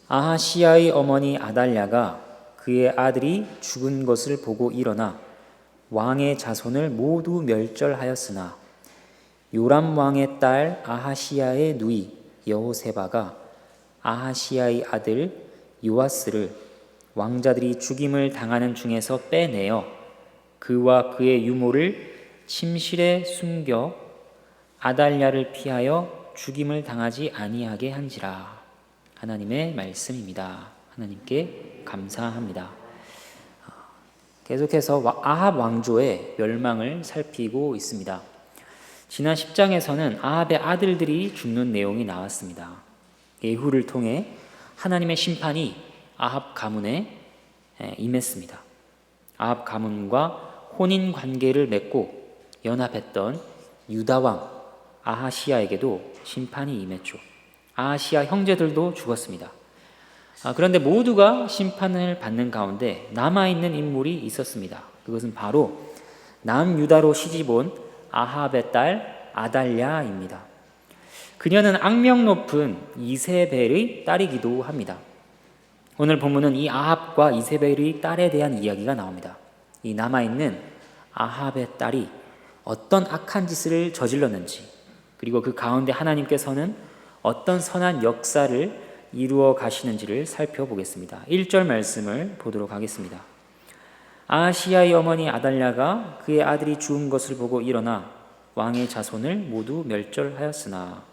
아하시야의 어머니 아달랴가 그의 아들이 죽은 것을 보고 일어나 왕의 자손을 모두 멸절하였으나 요람 왕의 딸 아하시야의 누이 여호세바가 아하시야의 아들 요아스를 왕자들이 죽임을 당하는 중에서 빼내어 그와 그의 유모를 침실에 숨겨 아달랴를 피하여 죽임을 당하지 아니하게 한지라. 하나님의 말씀입니다. 하나님께 감사합니다. 계속해서 아합 왕조의 멸망을 살피고 있습니다. 지난 10장에서는 아합의 아들들이 죽는 내용이 나왔습니다. 예후를 통해 하나님의 심판이 아합 가문에 임했습니다. 아합 가문과 혼인 관계를 맺고 연합했던 유다 왕 아하시야에게도 심판이 임했죠. 아하시야 형제들도 죽었습니다. 그런데 모두가 심판을 받는 가운데 남아있는 인물이 있었습니다. 그것은 바로 남유다로 시집온 아합의 딸 아달랴입니다. 그녀는 악명 높은 이세벨의 딸이기도 합니다. 오늘 본문은 이 아합과 이세벨의 딸에 대한 이야기가 나옵니다. 이 남아있는 아합의 딸이 어떤 악한 짓을 저질렀는지, 그리고 그 가운데 하나님께서는 어떤 선한 역사를 이루어 가시는지를 살펴보겠습니다. 1절 말씀을 보도록 하겠습니다. 아하시야의 어머니 아달랴가 그의 아들이 죽은 것을 보고 일어나 왕의 자손을 모두 멸절하였으나,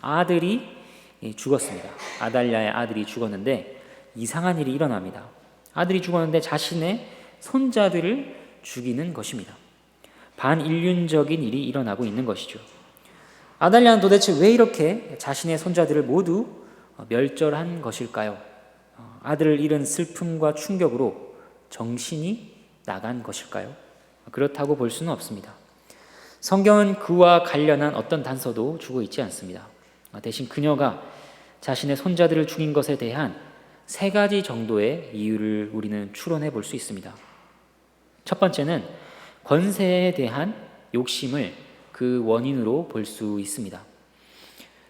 아들이 죽었습니다. 아달랴의 아들이 죽었는데 이상한 일이 일어납니다. 아들이 죽었는데 자신의 손자들을 죽이는 것입니다. 반인륜적인 일이 일어나고 있는 것이죠. 아달랴는 도대체 왜 이렇게 자신의 손자들을 모두 멸절한 것일까요? 아들을 잃은 슬픔과 충격으로 정신이 나간 것일까요? 그렇다고 볼 수는 없습니다. 성경은 그와 관련한 어떤 단서도 주고 있지 않습니다. 대신 그녀가 자신의 손자들을 죽인 것에 대한 3가지 정도의 이유를 우리는 추론해 볼 수 있습니다. 첫 번째는 권세에 대한 욕심을 그 원인으로 볼 수 있습니다.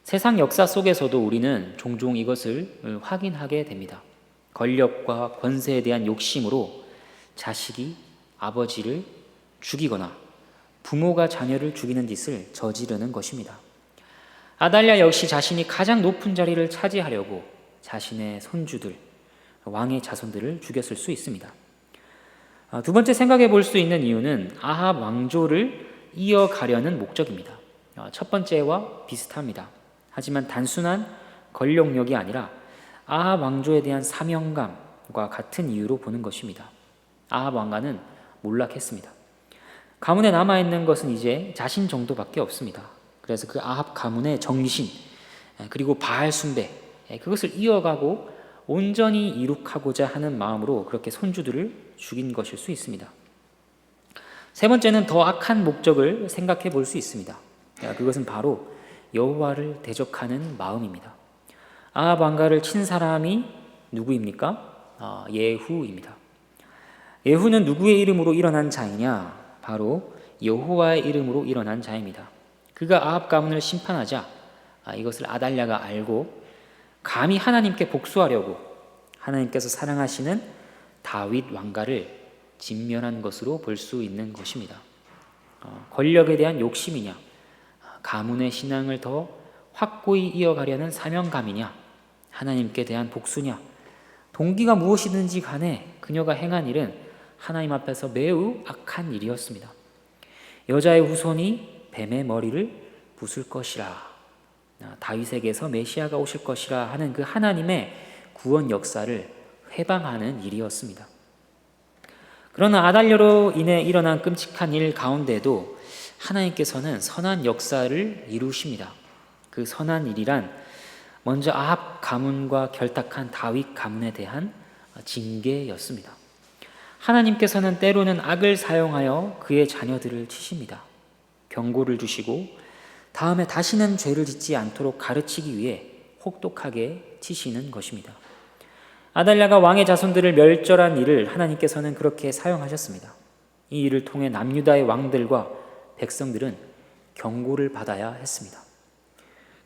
세상 역사 속에서도 우리는 종종 이것을 확인하게 됩니다. 권력과 권세에 대한 욕심으로 자식이 아버지를 죽이거나 부모가 자녀를 죽이는 짓을 저지르는 것입니다. 아달랴 역시 자신이 가장 높은 자리를 차지하려고 자신의 손주들, 왕의 자손들을 죽였을 수 있습니다. 두 번째 생각해 볼 수 있는 이유는 아합 왕조를 이어가려는 목적입니다. 첫 번째와 비슷합니다. 하지만 단순한 권력력이 아니라 아합 왕조에 대한 사명감과 같은 이유로 보는 것입니다. 아합 왕가는 몰락했습니다. 가문에 남아있는 것은 이제 자신 정도밖에 없습니다. 그래서 그 아합 가문의 정신, 그리고 바알 숭배, 그것을 이어가고 온전히 이룩하고자 하는 마음으로 그렇게 손주들을 죽인 것일 수 있습니다. 세 번째는 더 악한 목적을 생각해 볼 수 있습니다. 그것은 바로 여호와를 대적하는 마음입니다. 아합 왕가를 친 사람이 누구입니까? 예후입니다. 예후는 누구의 이름으로 일어난 자이냐? 바로 여호와의 이름으로 일어난 자입니다. 그가 아합 가문을 심판하자 이것을 아달랴가 알고 감히 하나님께 복수하려고 하나님께서 사랑하시는 다윗 왕가를 진멸한 것으로 볼 수 있는 것입니다. 권력에 대한 욕심이냐, 가문의 신앙을 더 확고히 이어가려는 사명감이냐, 하나님께 대한 복수냐, 동기가 무엇이든지 간에 그녀가 행한 일은 하나님 앞에서 매우 악한 일이었습니다. 여자의 후손이 뱀의 머리를 부술 것이라, 다윗에게서 메시아가 오실 것이라 하는 그 하나님의 구원 역사를 회방하는 일이었습니다. 그러나 아달랴로 인해 일어난 끔찍한 일 가운데도 하나님께서는 선한 역사를 이루십니다. 그 선한 일이란 먼저 아합 가문과 결탁한 다윗 가문에 대한 징계였습니다. 하나님께서는 때로는 악을 사용하여 그의 자녀들을 치십니다. 경고를 주시고 다음에 다시는 죄를 짓지 않도록 가르치기 위해 혹독하게 치시는 것입니다. 아달랴가 왕의 자손들을 멸절한 일을 하나님께서는 그렇게 사용하셨습니다. 이 일을 통해 남유다의 왕들과 백성들은 경고를 받아야 했습니다.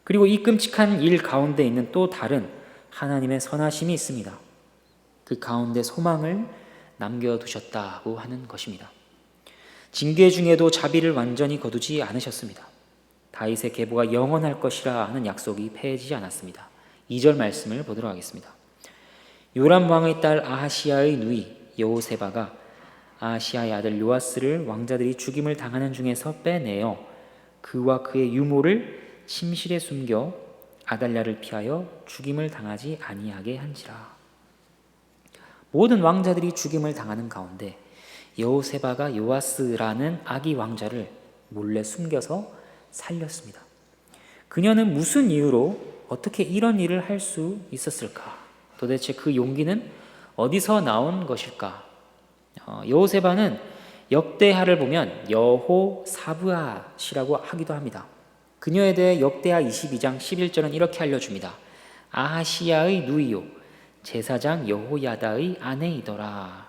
그리고 이 끔찍한 일 가운데 있는 또 다른 하나님의 선하심이 있습니다. 그 가운데 소망을 남겨두셨다고 하는 것입니다. 징계 중에도 자비를 완전히 거두지 않으셨습니다. 다윗의 계보가 영원할 것이라 하는 약속이 폐해지지 않았습니다. 2절 말씀을 보도록 하겠습니다. 요람 왕의 딸 아하시아의 누이 여호세바가 아하시아의 아들 요아스를 왕자들이 죽임을 당하는 중에서 빼내어 그와 그의 유모를 침실에 숨겨 아달랴를 피하여 죽임을 당하지 아니하게 한지라. 모든 왕자들이 죽임을 당하는 가운데 여호세바가 요아스라는 아기 왕자를 몰래 숨겨서 살렸습니다. 그녀는 무슨 이유로 어떻게 이런 일을 할 수 있었을까? 도대체 그 용기는 어디서 나온 것일까? 여호세바는 역대하를 보면 여호사브앗이라고 하기도 합니다. 그녀에 대해 역대하 22장 11절은 이렇게 알려줍니다. 아하시야의 누이요 제사장 여호야다의 아내이더라.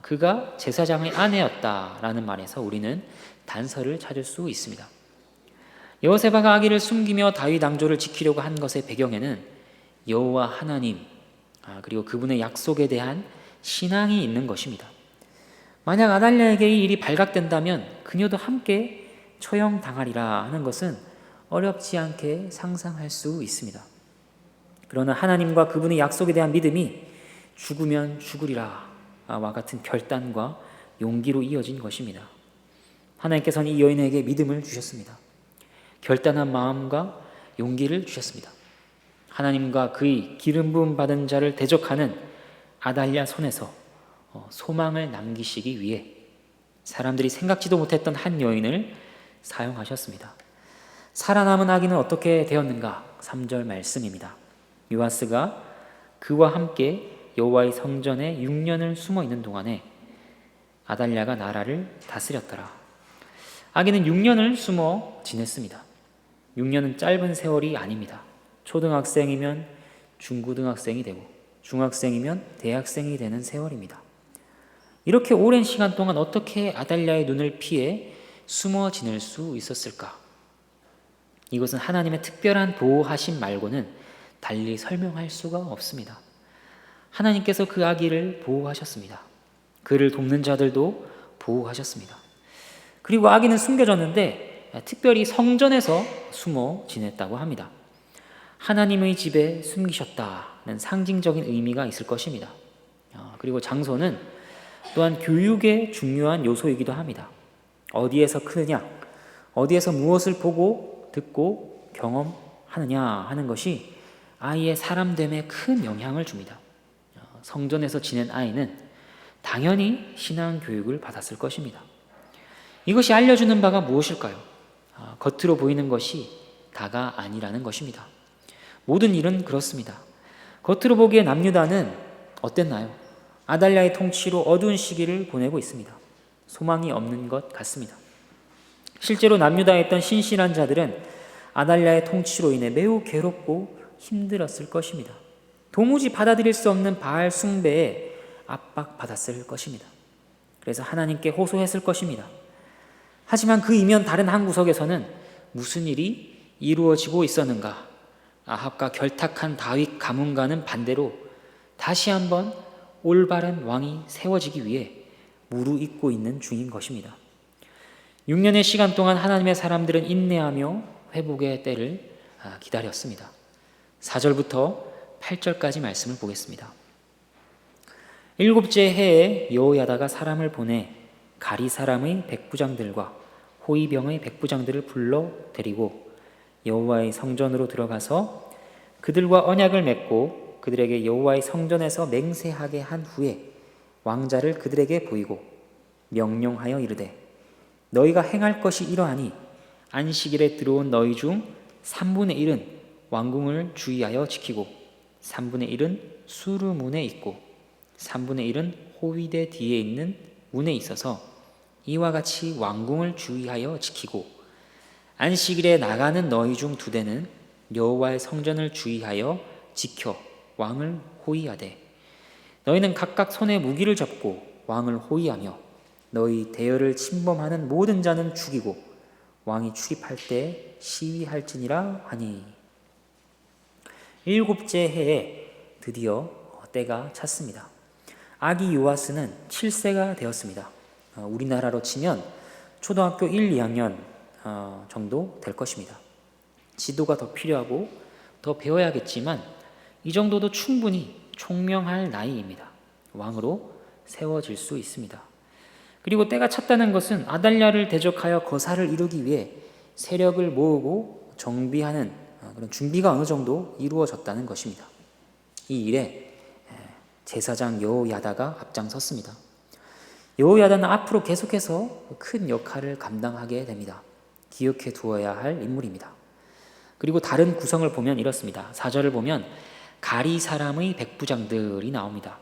그가 제사장의 아내였다라는 말에서 우리는 단서를 찾을 수 있습니다. 여호세바가 아기를 숨기며 다윗 왕조를 지키려고 한 것의 배경에는 여호와 하나님 그리고 그분의 약속에 대한 신앙이 있는 것입니다. 만약 아달랴에게 이 일이 발각된다면 그녀도 함께 처형당하리라 하는 것은 어렵지 않게 상상할 수 있습니다. 그러나 하나님과 그분의 약속에 대한 믿음이 죽으면 죽으리라 와 같은 결단과 용기로 이어진 것입니다. 하나님께서는 이 여인에게 믿음을 주셨습니다. 결단한 마음과 용기를 주셨습니다. 하나님과 그의 기름 부음 받은 자를 대적하는 아달랴 손에서 소망을 남기시기 위해 사람들이 생각지도 못했던 한 여인을 사용하셨습니다. 살아남은 아기는 어떻게 되었는가? 3절 말씀입니다. 요아스가 그와 함께 여호와의 성전에 6년을 숨어 있는 동안에 아달랴가 나라를 다스렸더라. 아기는 6년을 숨어 지냈습니다. 6년은 짧은 세월이 아닙니다. 초등학생이면 중고등학생이 되고 중학생이면 대학생이 되는 세월입니다. 이렇게 오랜 시간 동안 어떻게 아달랴의 눈을 피해 숨어 지낼 수 있었을까? 이것은 하나님의 특별한 보호하심 말고는 달리 설명할 수가 없습니다. 하나님께서 그 아기를 보호하셨습니다. 그를 돕는 자들도 보호하셨습니다. 그리고 아기는 숨겨졌는데 특별히 성전에서 숨어 지냈다고 합니다. 하나님의 집에 숨기셨다는 상징적인 의미가 있을 것입니다. 그리고 장소는 또한 교육의 중요한 요소이기도 합니다. 어디에서 크느냐, 어디에서 무엇을 보고 듣고 경험하느냐 하는 것이 아이의 사람됨에 큰 영향을 줍니다. 성전에서 지낸 아이는 당연히 신앙 교육을 받았을 것입니다. 이것이 알려주는 바가 무엇일까요? 겉으로 보이는 것이 다가 아니라는 것입니다. 모든 일은 그렇습니다. 겉으로 보기에 남유다는 어땠나요? 아달랴의 통치로 어두운 시기를 보내고 있습니다. 소망이 없는 것 같습니다. 실제로 남유다에 있던 신실한 자들은 아달랴의 통치로 인해 매우 괴롭고 힘들었을 것입니다. 도무지 받아들일 수 없는 바알 숭배에 압박받았을 것입니다. 그래서 하나님께 호소했을 것입니다. 하지만 그 이면 다른 한 구석에서는 무슨 일이 이루어지고 있었는가? 아합과 결탁한 다윗 가문과는 반대로 다시 한번 올바른 왕이 세워지기 위해 무르익고 있는 중인 것입니다. 6년의 시간 동안 하나님의 사람들은 인내하며 회복의 때를 기다렸습니다. 4절부터 8절까지 말씀을 보겠습니다. 7째 해에 여호야다가 사람을 보내 가리 사람의 백부장들과 호위병의 백부장들을 불러 데리고 여호와의 성전으로 들어가서 그들과 언약을 맺고 그들에게 여호와의 성전에서 맹세하게 한 후에 왕자를 그들에게 보이고 명령하여 이르되 너희가 행할 것이 이러하니 안식일에 들어온 너희 중 3분의 1은 왕궁을 주의하여 지키고 3분의 1은 수르문에 있고 3분의 1은 호위대 뒤에 있는 문에 있어서 이와 같이 왕궁을 주의하여 지키고 안식일에 나가는 너희 중 2대는 여호와의 성전을 주의하여 지켜 왕을 호위하되 너희는 각각 손에 무기를 잡고 왕을 호위하며 너희 대열을 침범하는 모든 자는 죽이고 왕이 출입할 때 시위할지니라 하니. 7째 해에 드디어 때가 찼습니다. 아기 요아스는 7세가 되었습니다. 우리나라로 치면 초등학교 1, 2학년 정도 될 것입니다. 지도가 더 필요하고 더 배워야겠지만 이 정도도 충분히 총명할 나이입니다. 왕으로 세워질 수 있습니다. 그리고 때가 찼다는 것은 아달랴를 대적하여 거사를 이루기 위해 세력을 모으고 정비하는 그런 준비가 어느 정도 이루어졌다는 것입니다. 이 일에 제사장 여호야다가 앞장섰습니다. 여호야다는 앞으로 계속해서 큰 역할을 감당하게 됩니다. 기억해 두어야 할 인물입니다. 그리고 다른 구성을 보면 이렇습니다. 4절을 보면 가리 사람의 백부장들이 나옵니다.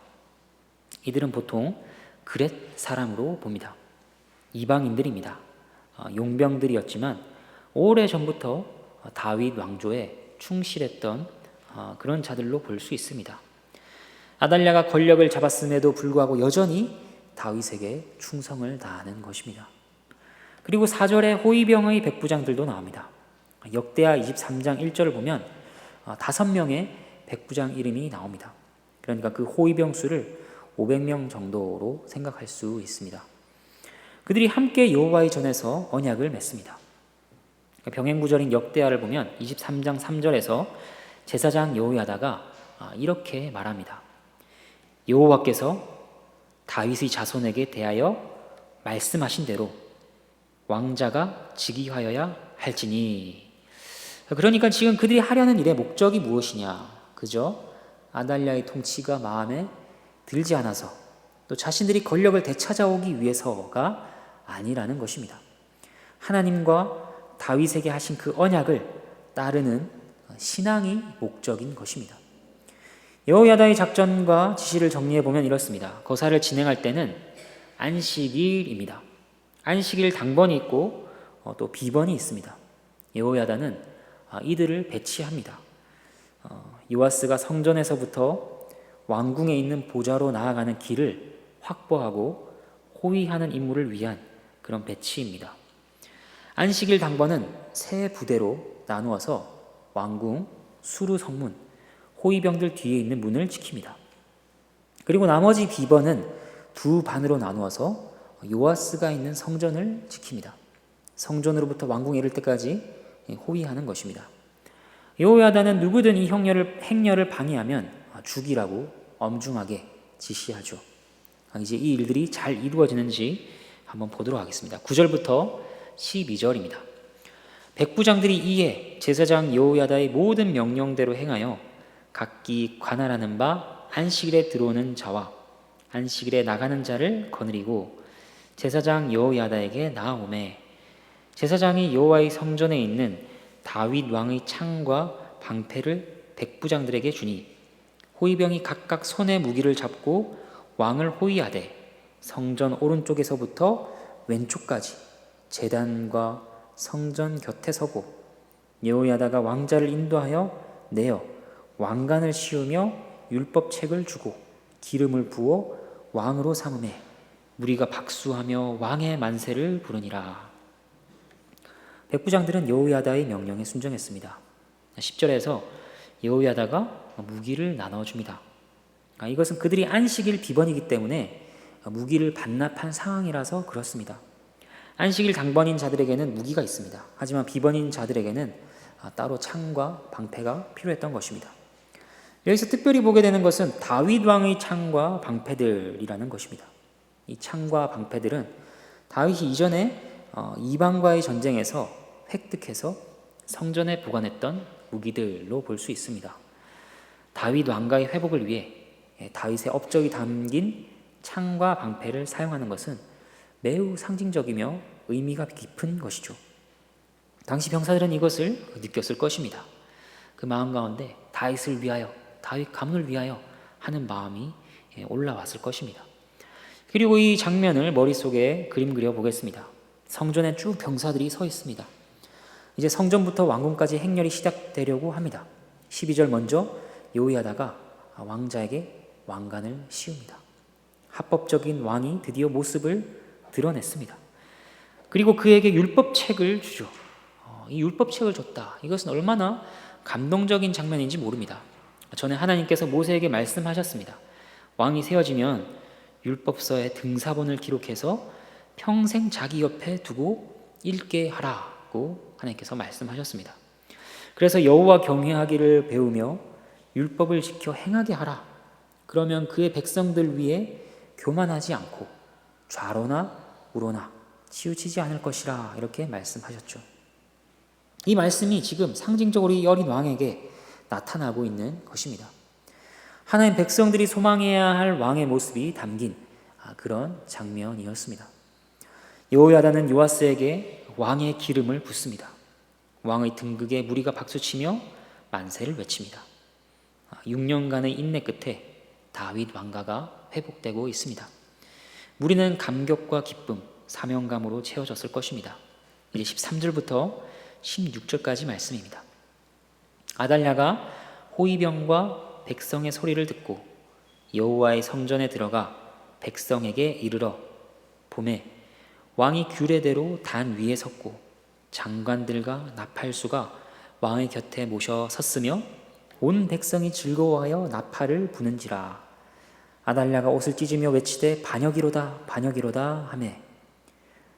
이들은 보통 그렛 사람으로 봅니다. 이방인들입니다. 용병들이었지만 오래전부터 다윗 왕조에 충실했던 그런 자들로 볼 수 있습니다. 아달랴가 권력을 잡았음에도 불구하고 여전히 다윗에게 충성을 다하는 것입니다. 그리고 4절에 호위병의 백부장들도 나옵니다. 역대하 23장 1절을 보면 5명의 백부장 이름이 나옵니다. 그러니까 그 호위병 수를 500명 정도로 생각할 수 있습니다. 그들이 함께 여호와의 전에서 언약을 맺습니다. 병행구절인 역대하를 보면 23장 3절에서 제사장 여호야다가 이렇게 말합니다. 여호와께서 다윗의 자손에게 대하여 말씀하신 대로 왕자가 즉위하여야 할지니. 그러니까 지금 그들이 하려는 일의 목적이 무엇이냐? 그저 아달랴의 통치가 마음에 들지 않아서 또 자신들이 권력을 되찾아오기 위해서가 아니라는 것입니다. 하나님과 다윗에게 하신 그 언약을 따르는 신앙이 목적인 것입니다. 여호야다의 작전과 지시를 정리해 보면 이렇습니다. 거사를 진행할 때는 안식일입니다. 안식일 당번이 있고 또 비번이 있습니다. 여호야다는 이들을 배치합니다. 요아스가 성전에서부터 왕궁에 있는 보좌로 나아가는 길을 확보하고 호위하는 임무를 위한 그런 배치입니다. 안식일 당번은 세 부대로 나누어서 왕궁, 수루 성문, 호위병들 뒤에 있는 문을 지킵니다. 그리고 나머지 비번은 두 반으로 나누어서 요아스가 있는 성전을 지킵니다. 성전으로부터 왕궁에 이를 때까지 호위하는 것입니다. 여호야다는 누구든 이 행렬을 방해하면 죽이라고 엄중하게 지시하죠. 이제 이 일들이 잘 이루어지는지 한번 보도록 하겠습니다. 9절부터 12절입니다. 백부장들이 이에 제사장 여호야다의 모든 명령대로 행하여 각기 관할하는 바 안식일에 들어오는 자와 안식일에 나가는 자를 거느리고 제사장 여호야다에게 나아오매 제사장이 여호와의 성전에 있는 다윗 왕의 창과 방패를 백부장들에게 주니 호위병이 각각 손에 무기를 잡고 왕을 호위하되 성전 오른쪽에서부터 왼쪽까지 제단과 성전 곁에 서고 여호야다가 왕자를 인도하여 내어 왕관을 씌우며 율법책을 주고 기름을 부어 왕으로 삼음에 무리가 박수하며 왕의 만세를 부르니라. 백부장들은 여호야다의 명령에 순종했습니다. 10절에서 여호야다가 무기를 나눠줍니다. 이것은 그들이 안식일 비번이기 때문에 무기를 반납한 상황이라서 그렇습니다. 안식일 당번인 자들에게는 무기가 있습니다. 하지만 비번인 자들에게는 따로 창과 방패가 필요했던 것입니다. 여기서 특별히 보게 되는 것은 다윗 왕의 창과 방패들이라는 것입니다. 이 창과 방패들은 다윗이 이전에 이방과의 전쟁에서 획득해서 성전에 보관했던 무기들로 볼 수 있습니다. 다윗 왕가의 회복을 위해 다윗의 업적이 담긴 창과 방패를 사용하는 것은 매우 상징적이며 의미가 깊은 것이죠. 당시 병사들은 이것을 느꼈을 것입니다. 그 마음 가운데 다윗을 위하여, 다윗 가문을 위하여 하는 마음이 올라왔을 것입니다. 그리고 이 장면을 머릿속에 그림 그려 보겠습니다. 성전에 쭉 병사들이 서 있습니다. 이제 성전부터 왕궁까지 행렬이 시작되려고 합니다. 12절 먼저 여호야다가 왕자에게 왕관을 씌웁니다. 합법적인 왕이 드디어 모습을 드러냈습니다. 그리고 그에게 율법책을 주죠. 이 율법책을 줬다. 이것은 얼마나 감동적인 장면인지 모릅니다. 전에 하나님께서 모세에게 말씀하셨습니다. 왕이 세워지면 율법서에 등사본을 기록해서 평생 자기 옆에 두고 읽게 하라고 하나님께서 말씀하셨습니다. 그래서 여호와 경외하기를 배우며 율법을 지켜 행하게 하라. 그러면 그의 백성들 위에 교만하지 않고 좌로나 우로나 치우치지 않을 것이라 이렇게 말씀하셨죠. 이 말씀이 지금 상징적으로 이 어린 왕에게 나타나고 있는 것입니다. 하나님 백성들이 소망해야 할 왕의 모습이 담긴 그런 장면이었습니다. 여호야다는 요아스에게 왕의 기름을 붓습니다. 왕의 등극에 무리가 박수치며 만세를 외칩니다. 6년간의 인내 끝에 다윗 왕가가 회복되고 있습니다. 무리는 감격과 기쁨, 사명감으로 채워졌을 것입니다. 이제 13절부터 16절까지 말씀입니다. 아달랴가 호위병과 백성의 소리를 듣고 여호와의 성전에 들어가 백성에게 이르러 봄에 왕이 규례대로 단 위에 섰고 장관들과 나팔수가 왕의 곁에 모셔 섰으며 온 백성이 즐거워하여 나팔을 부는지라. 아달랴가 옷을 찢으며 외치되 반역이로다 반역이로다 하매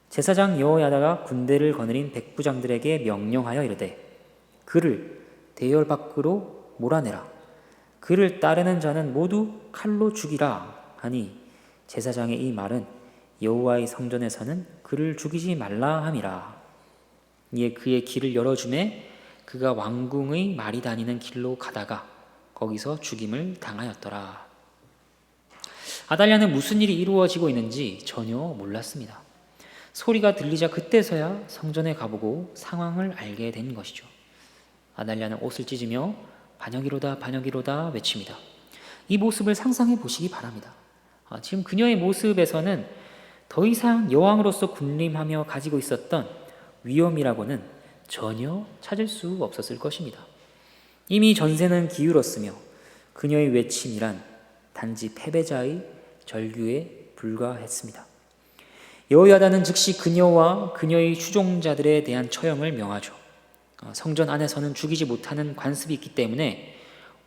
제사장 여호야다가 군대를 거느린 백부장들에게 명령하여 이르되 그를 대열 밖으로 몰아내라. 그를 따르는 자는 모두 칼로 죽이라 하니 제사장의 이 말은 여호와의 성전에서는 그를 죽이지 말라 함이라. 이에 그의 길을 열어주매 그가 왕궁의 말이 다니는 길로 가다가 거기서 죽임을 당하였더라. 아달랴는 무슨 일이 이루어지고 있는지 전혀 몰랐습니다. 소리가 들리자 그때서야 성전에 가보고 상황을 알게 된 것이죠. 아달랴는 옷을 찢으며 반역이로다 반역이로다 외칩니다. 이 모습을 상상해 보시기 바랍니다. 지금 그녀의 모습에서는 더 이상 여왕으로서 군림하며 가지고 있었던 위엄이라고는 전혀 찾을 수 없었을 것입니다. 이미 전세는 기울었으며 그녀의 외침이란 단지 패배자의 절규에 불과했습니다. 여호야다는 즉시 그녀와 그녀의 추종자들에 대한 처형을 명하죠. 성전 안에서는 죽이지 못하는 관습이 있기 때문에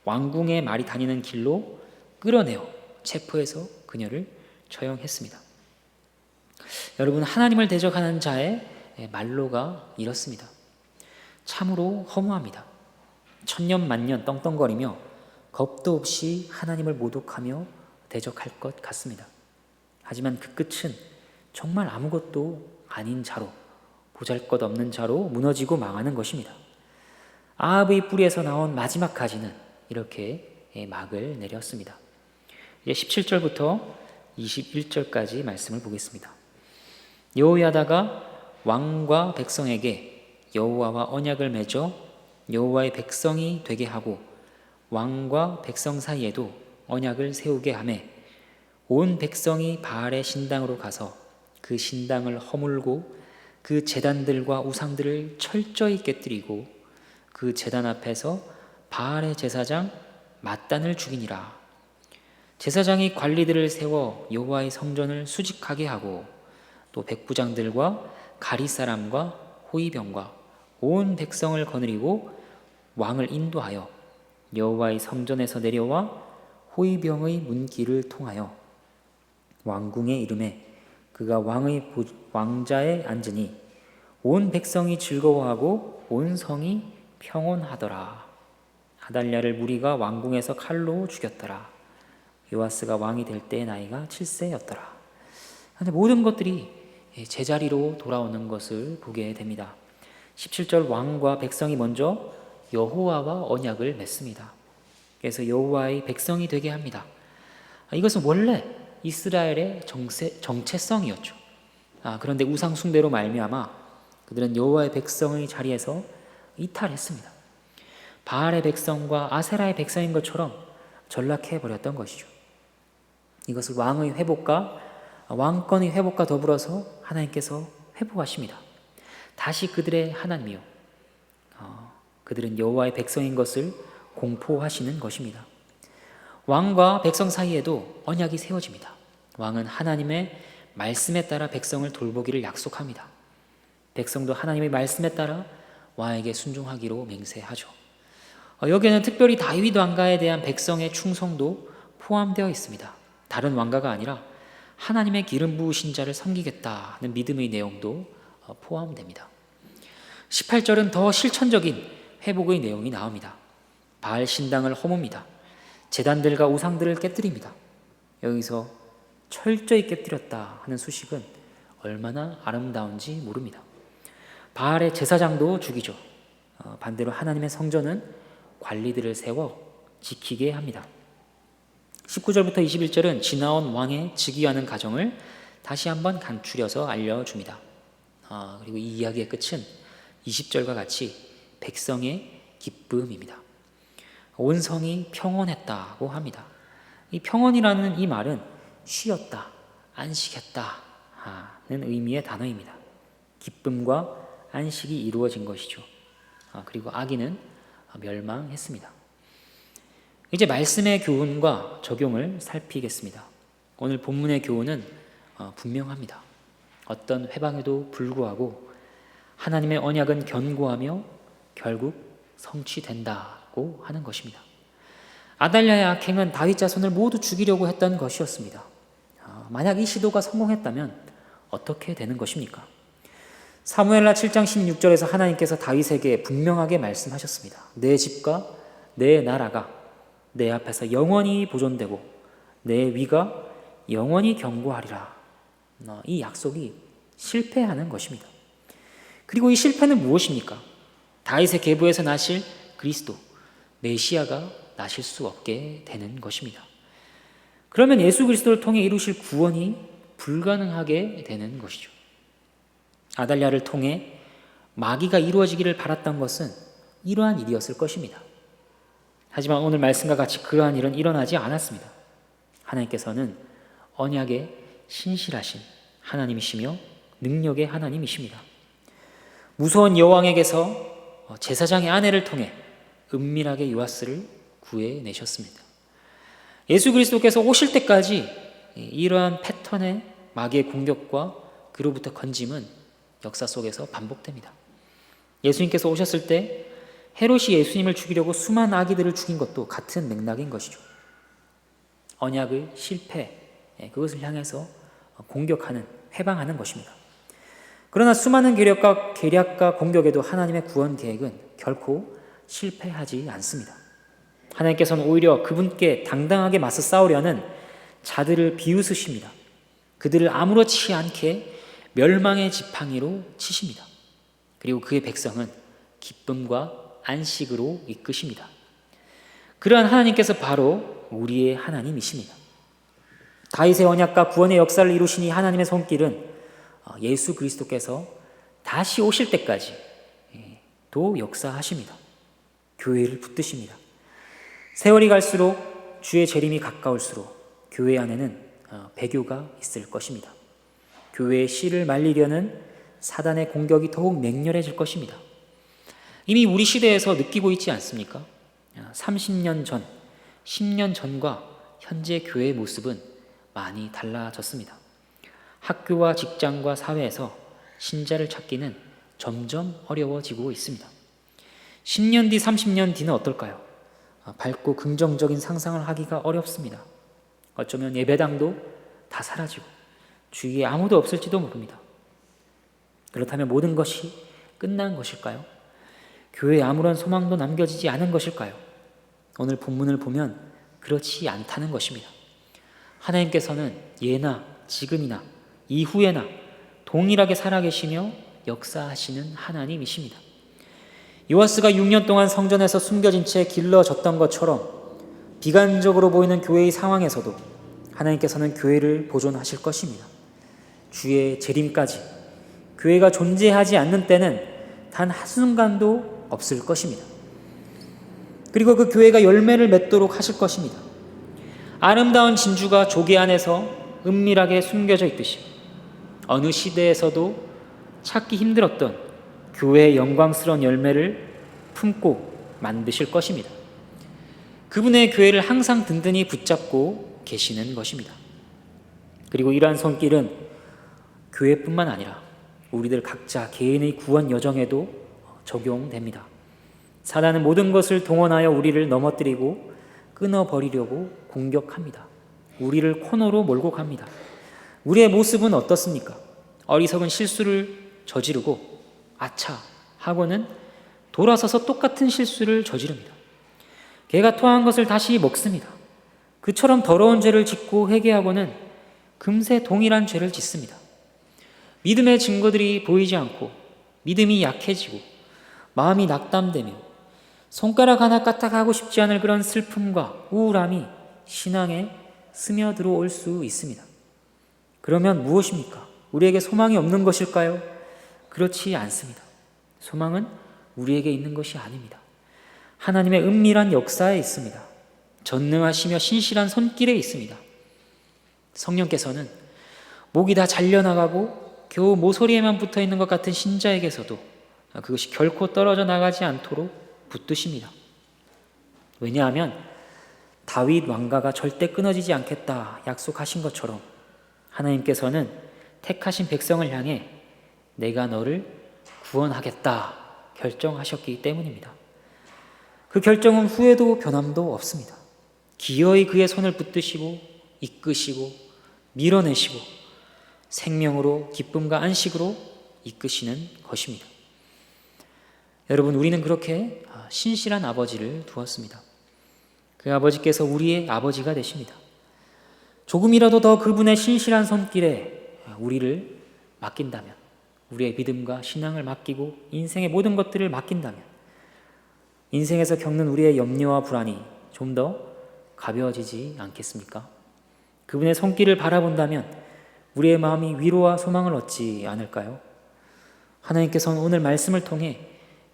왕궁의 말이 다니는 길로 끌어내어 체포해서 그녀를 처형했습니다. 여러분, 하나님을 대적하는 자의 말로가 이렇습니다. 참으로 허무합니다. 천년 만년 떵떵거리며 겁도 없이 하나님을 모독하며 대적할 것 같습니다. 하지만 그 끝은 정말 아무것도 아닌 자로, 보잘것없는 자로 무너지고 망하는 것입니다. 아합의 뿌리에서 나온 마지막 가지는 이렇게 막을 내렸습니다. 이제 17절부터 21절까지 말씀을 보겠습니다. 여호야다가 왕과 백성에게 여호와와 언약을 맺어 여호와의 백성이 되게 하고 왕과 백성 사이에도 언약을 세우게 하매 온 백성이 바알의 신당으로 가서 그 신당을 허물고 그 제단들과 우상들을 철저히 깨뜨리고 그 제단 앞에서 바알의 제사장 맏단을 죽이니라. 제사장이 관리들을 세워 여호와의 성전을 수직하게 하고 또 백부장들과 가리 사람과 호위병과 온 백성을 거느리고 왕을 인도하여 여호와의 성전에서 내려와 호위병의 문길을 통하여 왕궁에 이르매 그가 왕자에 앉으니 온 백성이 즐거워하고 온 성이 평온하더라. 아달랴를 무리가 왕궁에서 칼로 죽였더라. 요아스가 왕이 될 때의 나이가 7세였더라. 모든 것들이 제자리로 돌아오는 것을 보게 됩니다. 17절 왕과 백성이 먼저 여호와와 언약을 맺습니다. 그래서 여호와의 백성이 되게 합니다. 이것은 원래 이스라엘의 정체성이었죠. 그런데 우상 숭배로 말미암아 그들은 여호와의 백성의 자리에서 이탈했습니다. 바알의 백성과 아세라의 백성인 것처럼 전락해 버렸던 것이죠. 이것을 왕의 회복과 왕권의 회복과 더불어서 하나님께서 회복하십니다. 다시 그들의 하나님이요, 그들은 여호와의 백성인 것을 공포하시는 것입니다. 왕과 백성 사이에도 언약이 세워집니다. 왕은 하나님의 말씀에 따라 백성을 돌보기를 약속합니다. 백성도 하나님의 말씀에 따라 왕에게 순종하기로 맹세하죠. 여기에는 특별히 다윗 왕가에 대한 백성의 충성도 포함되어 있습니다. 다른 왕가가 아니라 하나님의 기름 부으신 자를 섬기겠다는 믿음의 내용도 포함됩니다. 18절은 더 실천적인 회복의 내용이 나옵니다. 바알 신당을 허뭅니다. 제단들과 우상들을 깨뜨립니다. 여기서 철저히 깨뜨렸다 하는 수식은 얼마나 아름다운지 모릅니다. 바알의 제사장도 죽이죠. 반대로 하나님의 성전은 관리들을 세워 지키게 합니다. 19절부터 21절은 지나온 왕의 즉위하는 과정을 다시 한번 간추려서 알려줍니다. 그리고 이 이야기의 끝은 20절과 같이 백성의 기쁨입니다. 온 성이 평온했다고 합니다. 이 평온이라는 이 말은 쉬었다, 안식했다 하는 의미의 단어입니다. 기쁨과 안식이 이루어진 것이죠. 그리고 악인은 멸망했습니다. 이제 말씀의 교훈과 적용을 살피겠습니다. 오늘 본문의 교훈은 분명합니다. 어떤 회방에도 불구하고 하나님의 언약은 견고하며 결국 성취된다고 하는 것입니다. 아달랴의 악행은 다윗 자손을 모두 죽이려고 했던 것이었습니다. 만약 이 시도가 성공했다면 어떻게 되는 것입니까? 사무엘하 7장 16절에서 하나님께서 다윗에게 분명하게 말씀하셨습니다. 내 집과 내 나라가 내 앞에서 영원히 보존되고 내 위가 영원히 견고하리라. 이 약속이 실패하는 것입니다. 그리고 이 실패는 무엇입니까? 다윗의 계보에서 나실 그리스도, 메시아가 나실 수 없게 되는 것입니다. 그러면 예수 그리스도를 통해 이루실 구원이 불가능하게 되는 것이죠. 아달랴를 통해 마귀가 이루어지기를 바랐던 것은 이러한 일이었을 것입니다. 하지만 오늘 말씀과 같이 그러한 일은 일어나지 않았습니다. 하나님께서는 언약에 신실하신 하나님이시며 능력의 하나님이십니다. 무서운 여왕에게서 제사장의 아내를 통해 은밀하게 요아스를 구해내셨습니다. 예수 그리스도께서 오실 때까지 이러한 패턴의 마귀의 공격과 그로부터 건짐은 역사 속에서 반복됩니다. 예수님께서 오셨을 때 헤롯이 예수님을 죽이려고 수많은 아기들을 죽인 것도 같은 맥락인 것이죠. 언약의 실패, 그것을 향해서 공격하는, 회방하는 것입니다. 그러나 수많은 계략과 공격에도 하나님의 구원 계획은 결코 실패하지 않습니다. 하나님께서는 오히려 그분께 당당하게 맞서 싸우려는 자들을 비웃으십니다. 그들을 아무렇지 않게 멸망의 지팡이로 치십니다. 그리고 그의 백성은 기쁨과 안식으로 이끄십니다. 그러한 하나님께서 바로 우리의 하나님이십니다. 다윗의 언약과 구원의 역사를 이루신 이 하나님의 손길은 예수 그리스도께서 다시 오실 때까지 도 역사하십니다. 교회를 붙드십니다. 세월이 갈수록 주의 재림이 가까울수록 교회 안에는 배교가 있을 것입니다. 교회의 씨를 말리려는 사단의 공격이 더욱 맹렬해질 것입니다. 이미 우리 시대에서 느끼고 있지 않습니까? 30년 전, 10년 전과 현재 교회의 모습은 많이 달라졌습니다. 학교와 직장과 사회에서 신자를 찾기는 점점 어려워지고 있습니다. 10년 뒤, 30년 뒤는 어떨까요? 밝고 긍정적인 상상을 하기가 어렵습니다. 어쩌면 예배당도 다 사라지고 주위에 아무도 없을지도 모릅니다. 그렇다면 모든 것이 끝난 것일까요? 교회에 아무런 소망도 남겨지지 않은 것일까요? 오늘 본문을 보면 그렇지 않다는 것입니다. 하나님께서는 예나 지금이나 이후에나 동일하게 살아계시며 역사하시는 하나님이십니다. 요아스가 6년 동안 성전에서 숨겨진 채 길러졌던 것처럼 비관적으로 보이는 교회의 상황에서도 하나님께서는 교회를 보존하실 것입니다. 주의 재림까지 교회가 존재하지 않는 때는 단 한순간도 없을 것입니다. 그리고 그 교회가 열매를 맺도록 하실 것입니다. 아름다운 진주가 조개 안에서 은밀하게 숨겨져 있듯이 어느 시대에서도 찾기 힘들었던 교회의 영광스러운 열매를 품고 만드실 것입니다. 그분의 교회를 항상 든든히 붙잡고 계시는 것입니다. 그리고 이러한 손길은 교회뿐만 아니라 우리들 각자 개인의 구원 여정에도 적용됩니다. 사단은 모든 것을 동원하여 우리를 넘어뜨리고 끊어버리려고 공격합니다. 우리를 코너로 몰고 갑니다. 우리의 모습은 어떻습니까? 어리석은 실수를 저지르고 아차 하고는 돌아서서 똑같은 실수를 저지릅니다. 개가 토한 것을 다시 먹습니다. 그처럼 더러운 죄를 짓고 회개하고는 금세 동일한 죄를 짓습니다. 믿음의 증거들이 보이지 않고 믿음이 약해지고 마음이 낙담되며 손가락 하나 까딱하고 싶지 않을 그런 슬픔과 우울함이 신앙에 스며들어올 수 있습니다. 그러면 무엇입니까? 우리에게 소망이 없는 것일까요? 그렇지 않습니다. 소망은 우리에게 있는 것이 아닙니다. 하나님의 은밀한 역사에 있습니다. 전능하시며 신실한 손길에 있습니다. 성령께서는 목이 다 잘려나가고 겨우 모서리에만 붙어있는 것 같은 신자에게서도 그것이 결코 떨어져 나가지 않도록 붙드십니다. 왜냐하면 다윗 왕가가 절대 끊어지지 않겠다 약속하신 것처럼 하나님께서는 택하신 백성을 향해 내가 너를 구원하겠다 결정하셨기 때문입니다. 그 결정은 후회도 변함도 없습니다. 기어이 그의 손을 붙드시고 이끄시고 밀어내시고 생명으로 기쁨과 안식으로 이끄시는 것입니다. 여러분, 우리는 그렇게 신실한 아버지를 두었습니다. 그 아버지께서 우리의 아버지가 되십니다. 조금이라도 더 그분의 신실한 손길에 우리를 맡긴다면, 우리의 믿음과 신앙을 맡기고 인생의 모든 것들을 맡긴다면 인생에서 겪는 우리의 염려와 불안이 좀 더 가벼워지지 않겠습니까? 그분의 손길을 바라본다면 우리의 마음이 위로와 소망을 얻지 않을까요? 하나님께서는 오늘 말씀을 통해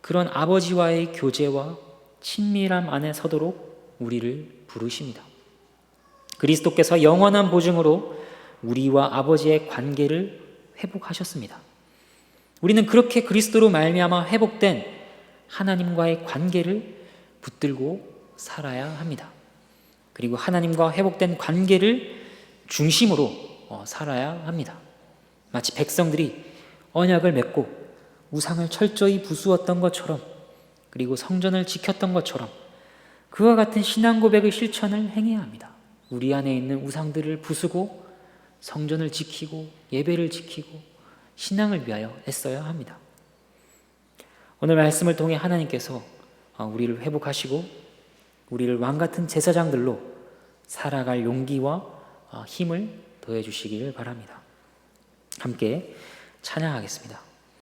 그런 아버지와의 교제와 친밀함 안에 서도록 우리를 부르십니다. 그리스도께서 영원한 보증으로 우리와 아버지의 관계를 회복하셨습니다. 우리는 그렇게 그리스도로 말미암아 회복된 하나님과의 관계를 붙들고 살아야 합니다. 그리고 하나님과 회복된 관계를 중심으로 살아야 합니다. 마치 백성들이 언약을 맺고 우상을 철저히 부수었던 것처럼, 그리고 성전을 지켰던 것처럼 그와 같은 신앙 고백의 실천을 행해야 합니다. 우리 안에 있는 우상들을 부수고 성전을 지키고 예배를 지키고 신앙을 위하여 애써야 합니다. 오늘 말씀을 통해 하나님께서 우리를 회복하시고 우리를 왕같은 제사장들로 살아갈 용기와 힘을 더해 주시기를 바랍니다. 함께 찬양하겠습니다.